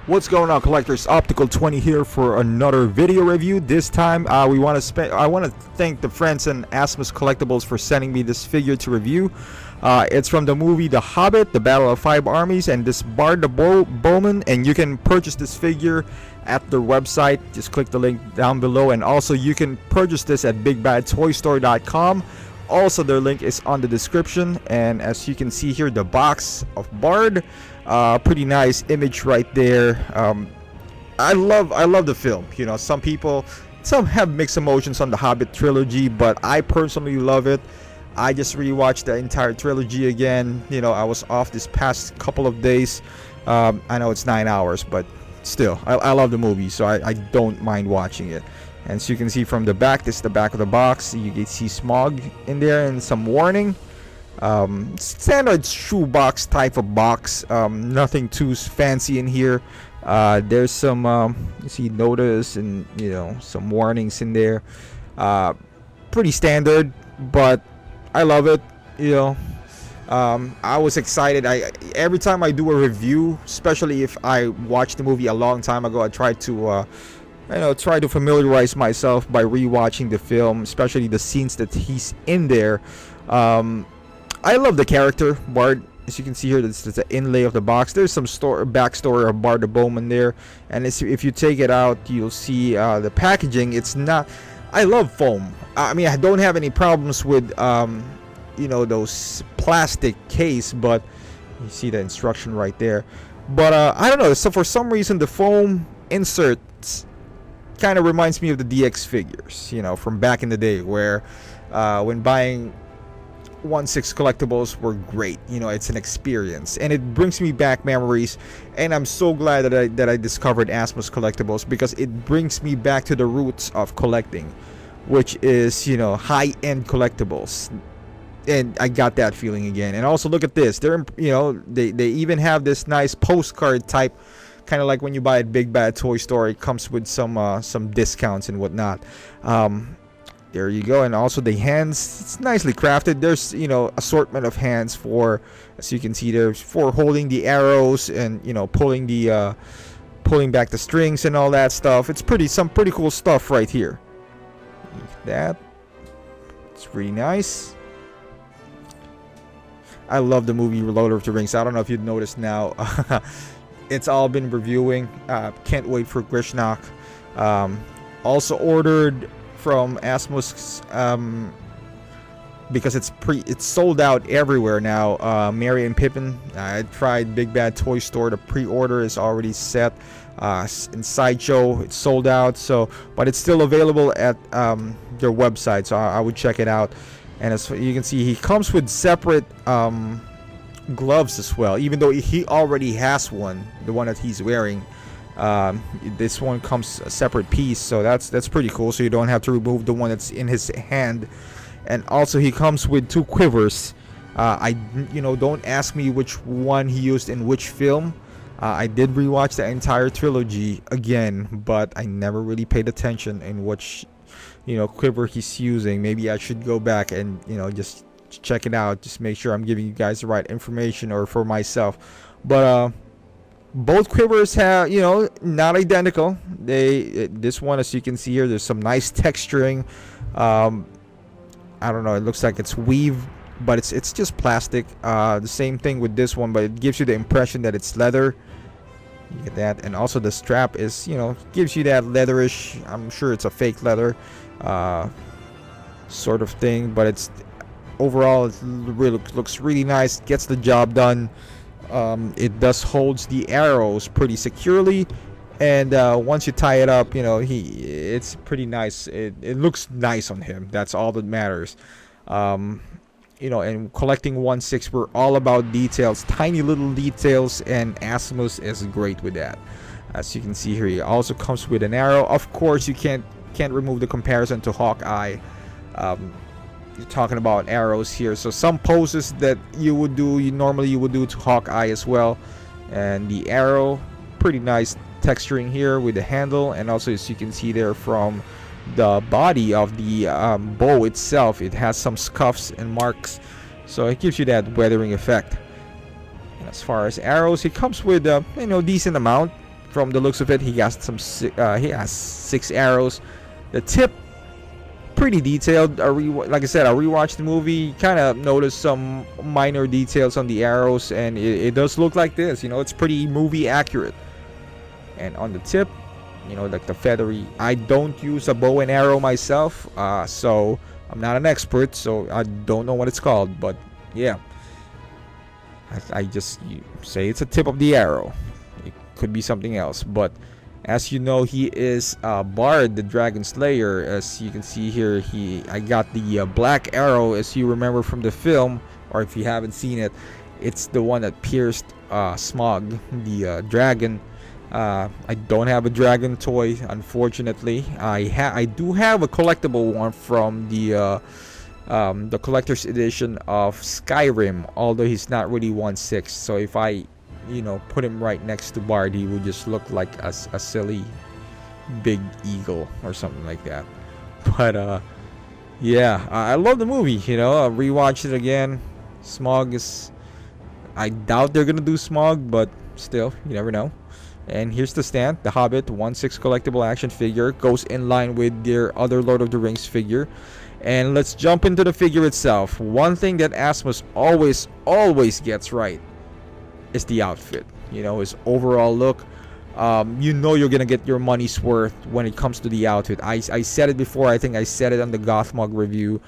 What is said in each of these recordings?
What's going on, collectors? Optical 20 here for another video review. This time I want to thank the friends in Asmus Collectibles for sending me this figure to review. It's from the movie The Hobbit, The Battle of Five Armies, and this Bard the Bowman, and you can purchase this figure at their website. Just click the link down below, and also you can purchase this at bigbadtoystore.com. Also, their link is on the description. And as you can see here, the box of Bard, pretty nice image right there. I love the film. You know, some have mixed emotions on the Hobbit trilogy, but I personally love it. I just rewatched the entire trilogy again. You know, I was off this past couple of days. I know it's 9 hours, but still, I love the movie, so I don't mind watching it. And so you can see from the back, this is the back of the box. You can see Smog in there and some warning. Standard shoebox type of box. Nothing too fancy in here. There's some you see notice and some warnings in there. Pretty standard, but I love it. I was excited. Every time I do a review, especially if I watched the movie a long time ago, I try to familiarize myself by rewatching the film, especially the scenes that he's in there. I love the character Bard. As you can see here, this is the inlay of the box. There's some backstory of Bard the Bowman there, and if you take it out, you'll see the packaging. It's not. I love foam. I mean, I don't have any problems with those plastic case, but you see the instruction right there. But I don't know. So for some reason, the foam inserts kind of reminds me of the DX figures, from back in the day, where when buying 1/6 collectibles were great. It's an experience, and it brings me back memories. And I'm so glad that I discovered Asmus Collectibles, because it brings me back to the roots of collecting, which is high-end collectibles. And I got that feeling again. And also, look at this. They even have this nice postcard type, kind of like when you buy at Big Bad Toy Store. It comes with some discounts and whatnot. There you go. And also the hands, it's nicely crafted. There's assortment of hands for, as you can see there, for holding the arrows and pulling back the strings and all that stuff. It's some pretty cool stuff right here. Look at that. It's really nice. I love the movie Lord of the Rings. I don't know if you've noticed now. It's all been reviewing. Can't wait for Grishnak. Also ordered from Asmus, because it's sold out everywhere now. Merry and Pippin. I tried Big Bad Toy Store. The pre-order is already set. In Sideshow, it's sold out. But it's still available at their website, so I would check it out. And as you can see, he comes with separate gloves as well, even though he already has one, the one that he's wearing. This one comes a separate piece, so that's pretty cool, so you don't have to remove the one that's in his hand. And also he comes with 2 quivers. Don't ask me which one he used in which film. I did rewatch the entire trilogy again, but I never really paid attention in which quiver he's using. Maybe I should go back and just check it out, just make sure I'm giving you guys the right information, or for myself. But both quivers have not identical. This one, as you can see here, there's some nice texturing. I don't know, it looks like it's weave, but it's just plastic. The same thing with this one, but it gives you the impression that it's leather. You get that. And also the strap is gives you that leatherish, I'm sure it's a fake leather sort of thing, but it's overall, it really looks really nice, gets the job done. It does holds the arrows pretty securely, and once you tie it up, it's pretty nice. It looks nice on him. That's all that matters. And collecting 1/6, we're all about details, tiny little details, and Asmus is great with that. As you can see here, he also comes with an arrow. Of course, you can't remove the comparison to Hawkeye. You're talking about arrows here, so some poses that you normally would do to Hawkeye as well. And the arrow, pretty nice texturing here with the handle, and also, as you can see there, from the body of the bow itself, it has some scuffs and marks, so it gives you that weathering effect. And as far as arrows, it comes with decent amount, from the looks of it. He has he has 6 arrows. The tip, pretty detailed. Like I said, I rewatched the movie, kind of noticed some minor details on the arrows, and it does look like this. It's pretty movie accurate. And on the tip, like the feathery, I don't use a bow and arrow myself, so I'm not an expert, so I don't know what it's called, but yeah, I just say it's a tip of the arrow. It could be something else, but as you know, he is Bard, the Dragon Slayer. As you can see here, I got the black arrow, as you remember from the film, or if you haven't seen it, it's the one that pierced Smog, the dragon. I don't have a dragon toy, unfortunately. I do have a collectible one from the collector's edition of Skyrim, although he's not really 1/6. So if I put him right next to Bard, he would just look like a silly big eagle or something like that. But yeah, I love the movie. I rewatched it again. Smog is, I doubt they're gonna do Smog, but still, you never know. And here's the stand. The Hobbit 1/6 collectible action figure goes in line with their other Lord of the Rings figure. And let's jump into the figure itself. One thing that Asmus always gets right is the outfit. His overall look. You're gonna get your money's worth when it comes to the outfit. I said it before. I think I said it on the Gothmog review,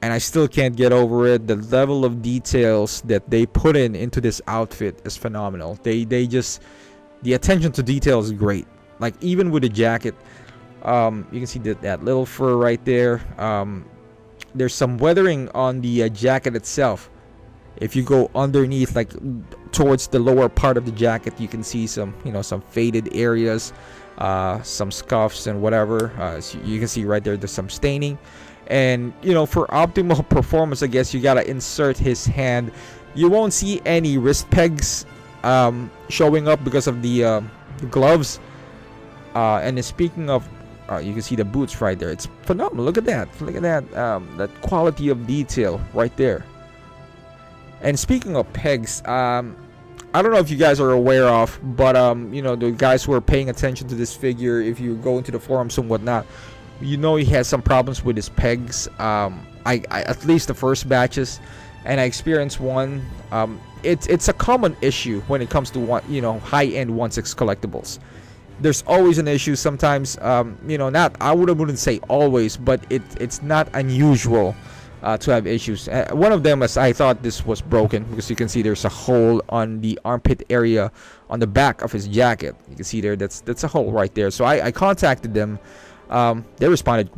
and I still can't get over it. The level of details that they put into this outfit is phenomenal. They just, the attention to detail is great. Like even with the jacket, you can see that little fur right there. There's some weathering on the jacket itself. If you go underneath, like towards the lower part of the jacket, you can see some faded areas, some scuffs and whatever. So you can see right there's some staining. And for optimal performance, I guess you gotta insert his hand. You won't see any wrist pegs showing up because of the gloves. And speaking of, you can see the boots right there. It's phenomenal. Look at that. That quality of detail right there. And speaking of pegs, I don't know if you guys are aware of, but the guys who are paying attention to this figure, if you go into the forums and whatnot, he has some problems with his pegs. I at least the first batches, and I experienced one. It's a common issue when it comes to high-end 1/6 collectibles. There's always an issue. Sometimes not, I wouldn't say always, but it's not unusual to have issues. One of them is I thought this was broken because you can see there's a hole on the armpit area on the back of his jacket. You can see there that's a hole right there. So I contacted them. They responded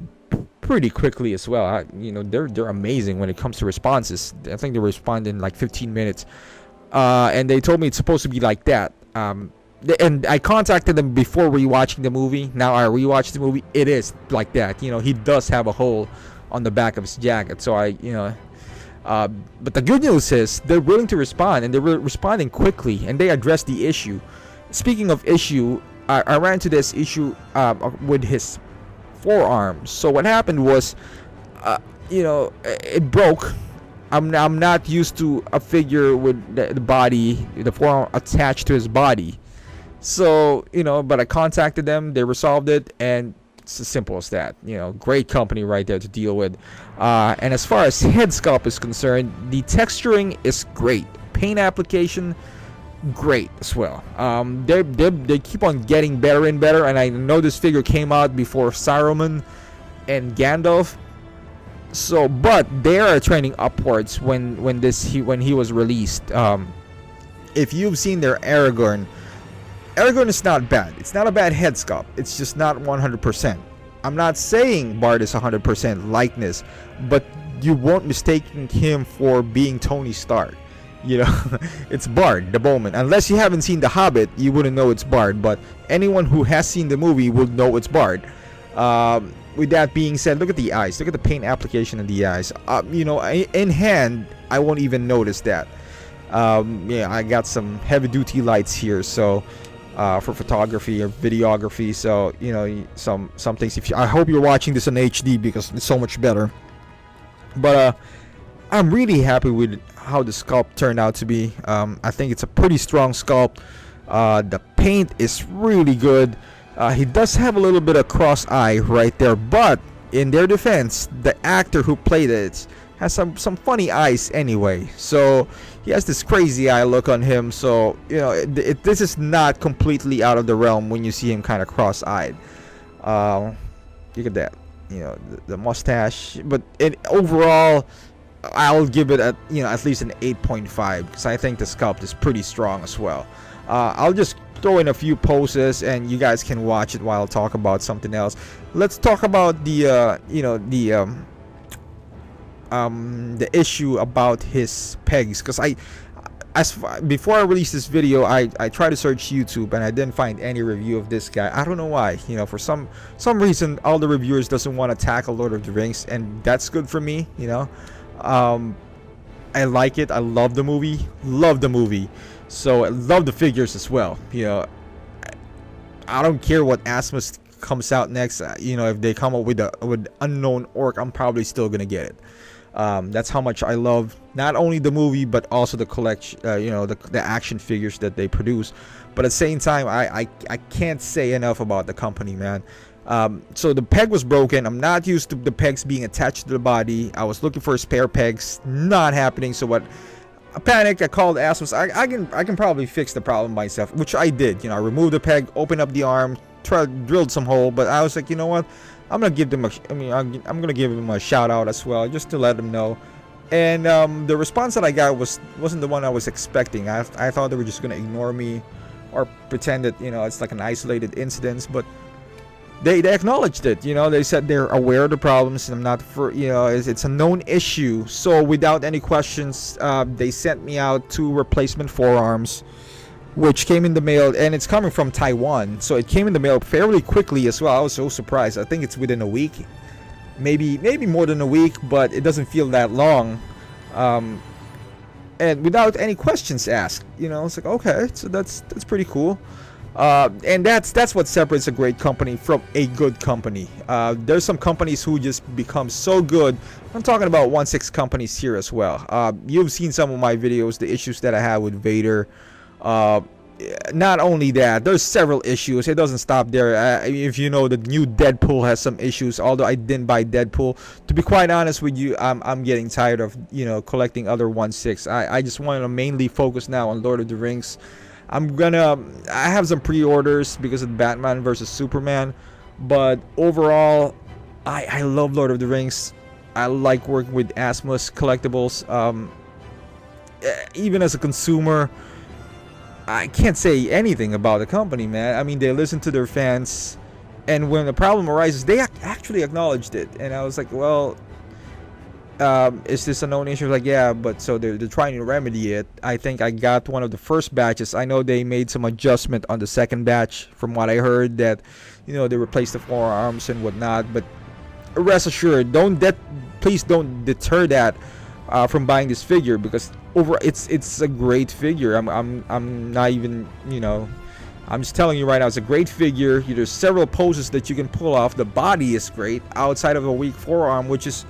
pretty quickly as well. They're amazing when it comes to responses. I think they responded in like 15 minutes. And they told me it's supposed to be like that. And I contacted them before rewatching the movie. Now I rewatched the movie. It is like that. He does have a hole on the back of his jacket. So but the good news is they're willing to respond, and they're responding quickly, and they address the issue. Speaking of issue, I ran into this issue with his forearms. So what happened was, it broke. I'm not used to a figure with the body, the forearm attached to his body. So but I contacted them. They resolved it, and it's as simple as that. Great company right there to deal with. And as far as head sculpt is concerned, the texturing is great. Paint application, great as well. They keep on getting better and better. And I know this figure came out before Saruman and Gandalf. So, but they are trending upwards when he was released. If you've seen their Aragorn is not bad. It's not a bad head sculpt. It's just not 100%. I'm not saying Bard is 100% likeness, but you won't mistake him for being Tony Stark. It's Bard, the Bowman. Unless you haven't seen The Hobbit, you wouldn't know it's Bard. But anyone who has seen the movie would know it's Bard. With that being said, look at the eyes. Look at the paint application in the eyes. In hand, I won't even notice that. I got some heavy-duty lights here, so for photography or videography. So some things. I hope you're watching this in HD because it's so much better. But I'm really happy with how the sculpt turned out to be. I think it's a pretty strong sculpt. The paint is really good. He does have a little bit of cross eye right there, but in their defense, the actor who played it has some funny eyes anyway. So he has this crazy eye look on him. So this is not completely out of the realm when you see him kind of cross-eyed. Look at that, the mustache. But overall, I'll give it at least an 8.5 because I think the sculpt is pretty strong as well. I'll just throw in a few poses and you guys can watch it while I talk about something else. Let's talk about the issue about his pegs, because before I released this video, I tried to search YouTube and I didn't find any review of this guy. I don't know why. For some reason all the reviewers doesn't want to tackle Lord of the Rings, and that's good for me. I like it. I love the movie. So I love the figures as well. I don't care what Asmus comes out next. If they come up with unknown orc, I'm probably still gonna get it. That's how much I love not only the movie but also the collection, the action figures that they produce. But at the same time, I can't say enough about the company, man. So the peg was broken. I'm not used to the pegs being attached to the body. I was looking for spare pegs, not happening. So what? I panicked. I called Asmus. I can probably fix the problem myself, which I did. I removed the peg, opened up the arm, drilled some hole. But I was like, you know what? I'm gonna give them I'm gonna give them a shout out as well, just to let them know. And the response that I got wasn't the one I was expecting. I thought they were just gonna ignore me or pretend that it's like an isolated incident, but they acknowledged it. They said they're aware of the problems, and I'm not it's a known issue. So without any questions, they sent me out 2 replacement forearms, which came in the mail, and it's coming from Taiwan, so it came in the mail fairly quickly as well. I was so surprised. I think it's within a week, maybe more than a week, but it doesn't feel that long. And without any questions asked, it's like, okay, so that's pretty cool. And that's what separates a great company from a good company. There's some companies who just become so good. I'm talking about 1/6 companies here as well. You've seen some of my videos, the issues that I have with Vader. Not only that, there's several issues. It doesn't stop there. If the new Deadpool has some issues, although I didn't buy Deadpool. To be quite honest with you, I'm getting tired of collecting other 1/6. I just want to mainly focus now on Lord of the Rings. I have some pre-orders because of Batman versus Superman, but overall I love Lord of the Rings. I like working with Asmus Collectibles. Even as a consumer, I can't say anything about the company, man. I mean, they listen to their fans, and when the problem arises, they actually acknowledged it. And I was like, well, is this a known issue? Like, yeah, but so they're trying to remedy it. I think I got one of the first batches. I know they made some adjustment on the second batch, from what I heard, that they replaced the forearms and whatnot. But rest assured, please don't deter that from buying this figure, because it's a great figure. I'm not even I'm just telling you right now, it's a great figure. There's several poses that you can pull off. The body is great outside of a weak forearm, which is,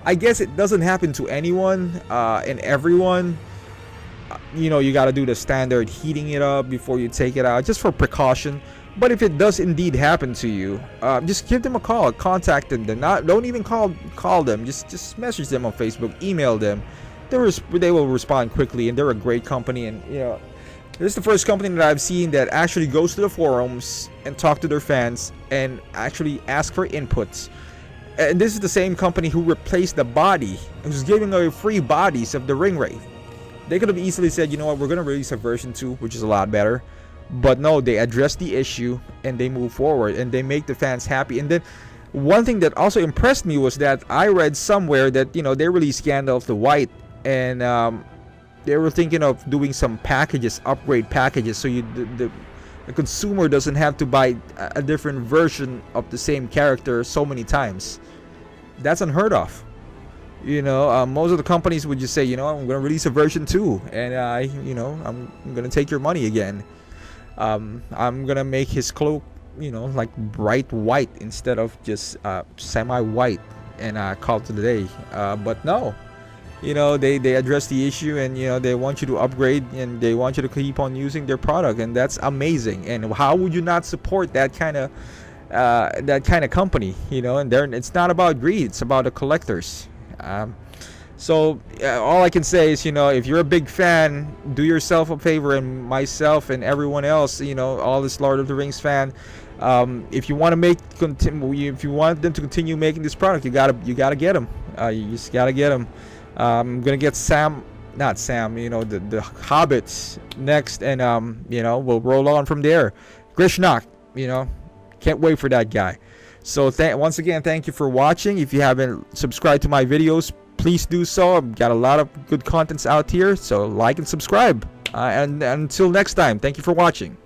I guess, it doesn't happen to anyone and everyone. You got to do the standard heating it up before you take it out, just for precaution. But if it does indeed happen to you, just give them a call, contact them. Don't even call them. Just message them on Facebook, email them. They will respond quickly, and they're a great company. And this is the first company that I've seen that actually goes to the forums and talk to their fans and actually ask for inputs. And this is the same company who replaced the body, who's giving away free bodies of the Ring Wraith. They could have easily said, you know what, we're gonna release a version 2, which is a lot better. But no, they address the issue and they move forward and they make the fans happy. And then one thing that also impressed me was that I read somewhere that they released Gandalf the White, and they were thinking of doing some packages, upgrade packages, so the consumer doesn't have to buy a different version of the same character so many times. That's unheard of. Most of the companies would just say, I'm going to release a version 2, and I'm going to take your money again. I'm going to make his cloak, like bright white instead of just semi-white, and call it a day. But no, they address the issue, and they want you to upgrade, and they want you to keep on using their product, and that's amazing. And how would you not support that kind of company? And it's not about greed, it's about the collectors. So all I can say is, if you're a big fan, do yourself a favor, and myself and everyone else, all this Lord of the Rings fan, if you want them to continue making this product, you gotta get them. You just gotta get them. I'm gonna get not Sam, the Hobbits next, and we'll roll on from there. Grishnak, can't wait for that guy. So once again, thank you for watching. If you haven't subscribed to my videos, please do so. I've got a lot of good contents out here, so like and subscribe. And until next time, thank you for watching.